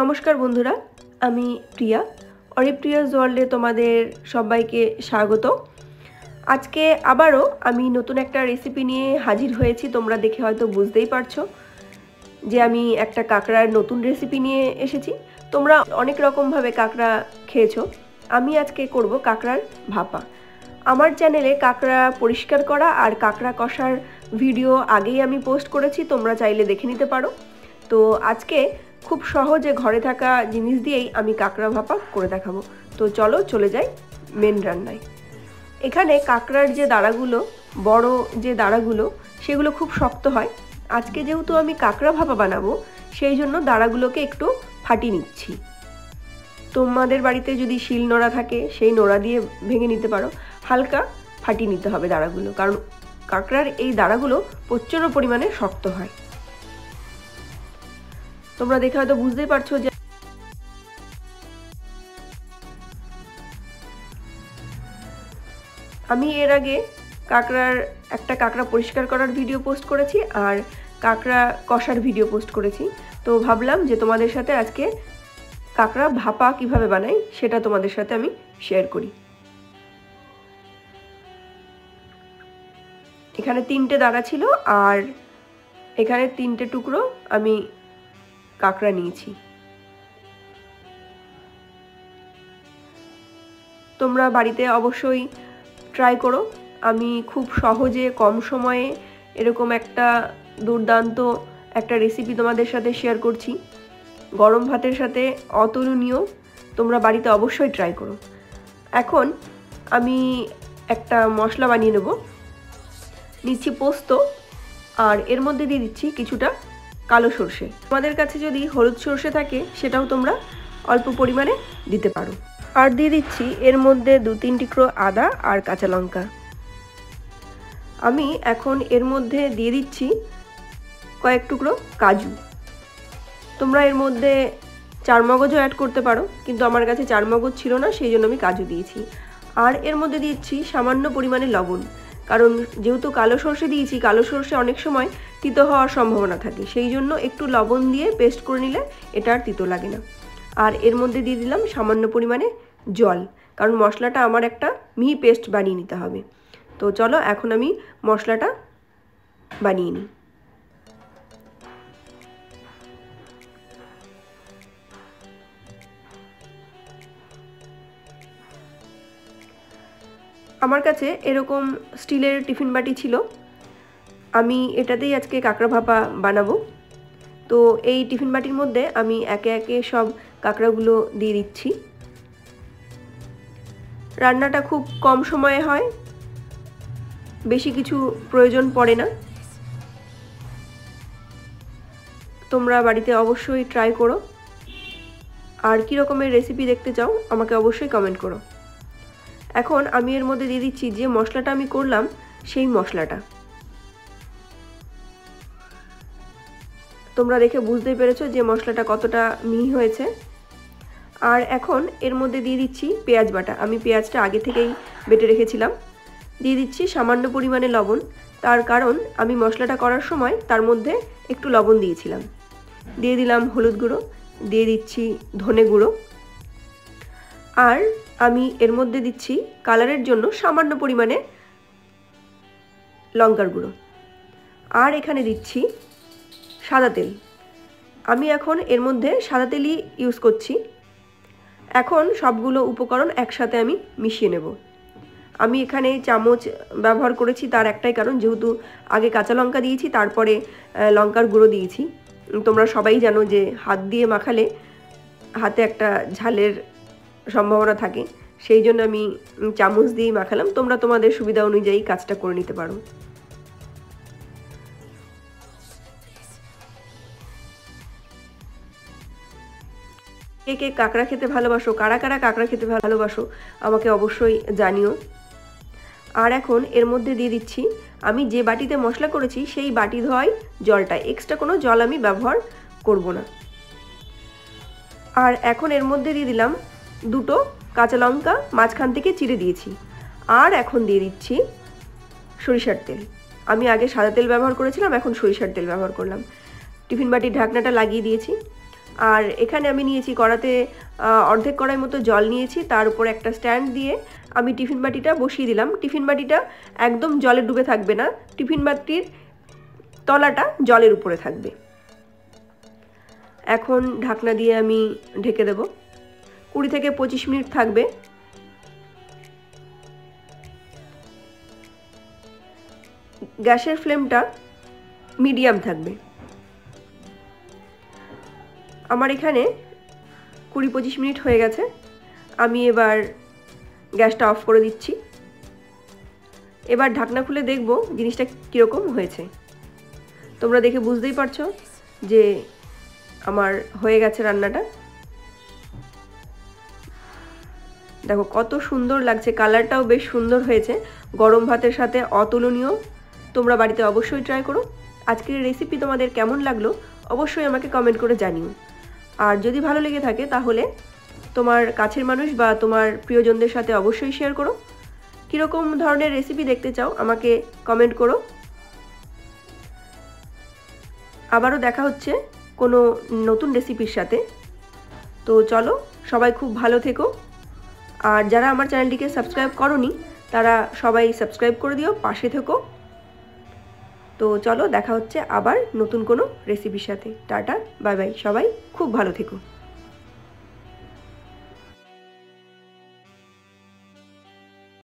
নমস্কার বন্ধুরা, আমি প্রিয়া। অরিপ্রিয়াস ওয়ার্ল্ডে তোমাদের সবাইকে স্বাগত। আজকে আবারও আমি নতুন একটা রেসিপি নিয়ে হাজির হয়েছি। তোমরা দেখে হয়তো বুঝতেই পারছো যে আমি একটা কাঁকড়ার নতুন রেসিপি নিয়ে এসেছি। তোমরা অনেক রকমভাবে কাঁকড়া খেয়েছো, আমি আজকে করব কাঁকড়ার ভাপা। আমার চ্যানেলে কাঁকড়া পরিষ্কার করা আর কাঁকড়া কষার ভিডিও আগেই আমি পোস্ট করেছি, তোমরা চাইলে দেখে নিতে পারো। তো আজকে খুব সহজে ঘরে থাকা জিনিস দিয়েই আমি কাঁকড়া ভাপা করে দেখাবো। তো চলো চলে যাই মেন রান্নায়। এখানে কাঁকড়ার যে দাঁড়াগুলো, বড় যে দাঁড়াগুলো, সেগুলো খুব শক্ত হয়। আজকে যেহেতু আমি কাঁকড়া ভাপা বানাবো, সেই জন্য দাঁড়াগুলোকে একটু ফাটিয়ে নিচ্ছি। তোমাদের বাড়িতে যদি শিল নোড়া থাকে, সেই নোড়া দিয়ে ভেঙে নিতে পারো। হালকা ফাটিয়ে নিতে হবে দাঁড়াগুলো, কারণ কাঁকড়ার এই দাঁড়াগুলো প্রচণ্ড পরিমাণে শক্ত হয়। তোমরা দেখে হয়তো বুঝতেই পারছো যে আমি এর আগে একটা কাঁকড়া পরিষ্কার করার ভিডিও পোস্ট করেছি আর কাঁকড়া কষার ভিডিও পোস্ট করেছি। তো ভাবলাম যে তোমাদের সাথে আজকে কাঁকড়া ভাপা কিভাবে বানাই সেটা তোমাদের সাথে আমি শেয়ার করি। এখানে 3টে দাঁড়া ছিল আর এখানে 3টে টুকরো আমি কাঁকড়া নিয়েছি। তোমরা বাড়িতে অবশ্যই ট্রাই করো। আমি খুব সহজে কম সময়ে এরকম একটা দুর্দান্ত একটা রেসিপি তোমাদের সাথে শেয়ার করছি। গরম ভাতের সাথে অতুলনীয়, তোমরা বাড়িতে অবশ্যই ট্রাই করো। এখন আমি একটা মশলা বানিয়ে নেব। নিচ্ছি পোস্ত আর এর মধ্যে দিয়ে দিচ্ছি কিছুটা কালো সর্ষে। তোমাদের কাছে যদি হলুদ সর্ষে থাকে সেটাও তোমরা অল্প পরিমাণে দিতে পারো। আর দিয়ে দিচ্ছি এর মধ্যে 2-3 টুকরো আদা আর কাঁচা লঙ্কা। আমি এখন এর মধ্যে দিয়ে দিচ্ছি কয়েক টুকরো কাজু। তোমরা এর মধ্যে চারমগজও অ্যাড করতে পারো, কিন্তু আমার কাছে চারমগজ ছিল না, সেই জন্য আমি কাজু দিয়েছি। আর এর মধ্যে দিচ্ছি সামান্য পরিমাণে লবণ, কারণ যেহেতু কালো সর্ষে দিয়েছি, কালো সর্ষে অনেক সময় তিতো হওয়ার সম্ভাবনা থাকে, সেই জন্য একটু লবণ দিয়ে পেস্ট করে নিলে এটা আর তিতো লাগে না। আর এর মধ্যে দিয়ে দিলাম সামান্য পরিমাণে জল, কারণ মশলাটা আমার একটা মিহি পেস্ট বানিয়ে নিতে হবে। তো চলো এখন আমি মশলাটা বানিয়ে নিই। আমার কাছে এরকম স্টিলের টিফিন বাটি ছিল, আমি এটাতেই আজকে কাঁকড়া ভাপা বানাবো। তো এই টিফিন বাটির মধ্যে আমি একে একে সব কাঁকড়াগুলো দিয়ে দিচ্ছি। রান্নাটা খুব কম সময়ে হয়, বেশি কিছু প্রয়োজন পড়ে না। তোমরা বাড়িতে অবশ্যই ট্রাই করো। আর কী রকমের রেসিপি দেখতে চাও আমাকে অবশ্যই কমেন্ট করো। এখন আমি এর মধ্যে দিয়ে দিচ্ছি যে মশলাটা আমি করলাম, সেই মশলাটা। তোমরা দেখে বুঝতেই পেরেছো যে মশলাটা কতটা মিহি হয়েছে। আর এখন এর মধ্যে দিয়ে দিচ্ছি পেঁয়াজ বাটা। আমি পেঁয়াজটা আগে থেকেই বেটে রেখেছিলাম। দিয়ে দিচ্ছি সামান্য পরিমাণে লবণ, তার কারণ আমি মশলাটা করার সময় তার মধ্যে একটু লবণ দিয়েছিলাম। দিয়ে দিলাম হলুদ গুঁড়ো, দিয়ে দিচ্ছি ধনে গুঁড়ো, আর আমি এর মধ্যে দিচ্ছি কালারের জন্য সামান্য পরিমাণে লঙ্কার গুঁড়ো। আর এখানে দিচ্ছি সাদা তেল। আমি এখন এর মধ্যে সাদা তেলই ইউজ করছি। এখন সবগুলো উপকরণ একসাথে আমি মিশিয়ে নেব। আমি এখানে চামচ ব্যবহার করেছি, তার একটাই কারণ, যেহেতু আগে কাঁচা লঙ্কা দিয়েছি, তারপরে লঙ্কার গুঁড়ো দিয়েছি। তোমরা সবাই জানো যে হাত দিয়ে মাখালে হাতে একটা ঝালের সম্ভাবনা থাকে, সেই জন্য আমি চামচ দিয়েই মাখালাম। তোমরা তোমাদের সুবিধা অনুযায়ী কাজটা করে নিতে পারো। কে কে কাঁকড়া খেতে ভালোবাসো, কারা কারা কাঁকড়া খেতে ভালোবাসো আমাকে অবশ্যই জানিও। আর এখন এর মধ্যে দিয়ে দিচ্ছি আমি যে বাটিতে মশলা করেছি সেই বাটি ধোয়াই জলটা, এক্সট্রা কোনো জল আমি ব্যবহার করব না। আর এখন এর মধ্যে দিয়ে দিলাম 2টো কাঁচা লঙ্কা মাঝখান থেকে চিড়ে দিয়েছি। আর এখন দিয়ে দিচ্ছি সরিষার তেল। আমি আগে সাদা তেল ব্যবহার করেছিলাম, এখন সরিষার তেল ব্যবহার করলাম। টিফিন বাটির ঢাকনাটা লাগিয়ে দিয়েছি। আর এখানে আমি নিয়েছি কড়াতে অর্ধেক কড়াই মতো জল নিয়েছি, তার উপর একটা স্ট্যান্ড দিয়ে আমি টিফিন বাটিটা বসিয়ে দিলাম। টিফিন বাটিটা একদম জলে ডুবে থাকবে না, টিফিন বাটির তলাটা জলের উপরে থাকবে। এখন ঢাকনা দিয়ে আমি ঢেকে দেব, 20 থেকে 25 মিনিট থাকবে। গ্যাসের ফ্লেমটা মিডিয়াম থাকবে। আমার এখানে 20-25 মিনিট হয়ে গেছে, আমি এবার গ্যাসটা অফ করে দিচ্ছি। এবার ঢাকনা খুলে দেখব জিনিসটা কীরকম হয়েছে। তোমরা দেখে বুঝতেই পারছো যে আমার হয়ে গেছে রান্নাটা। দেখো কত সুন্দর লাগছে, কালারটাও বেশ সুন্দর হয়েছে, গরম ভাতের সাথে অতুলনীয়। তোমরা বাড়িতে অবশ্যই ট্রাই করো। আজকের রেসিপি তোমাদের কেমন লাগলো অবশ্যই আমাকে কমেন্ট করে জানিও। আর যদি ভালো লেগে থাকে তাহলে তোমার কাছের মানুষ বা তোমার প্রিয়জনদের সাথে অবশ্যই শেয়ার করো। কীরকম ধরনের রেসিপি দেখতে চাও আমাকে কমেন্ট করো। আবারও দেখা হচ্ছে কোনো নতুন রেসিপির সাথে। তো চলো, সবাই খুব ভালো থেকো। আর যারা আমার চ্যানেলটিকে সাবস্ক্রাইব করোনি তারা সবাই সাবস্ক্রাইব করে দিও, পাশে থেকো। তো চলো, দেখা হচ্ছে আবার নতুন কোনো রেসিপির সাথে। টাটা, বাই বাই, সবাই খুব ভালো থেকো।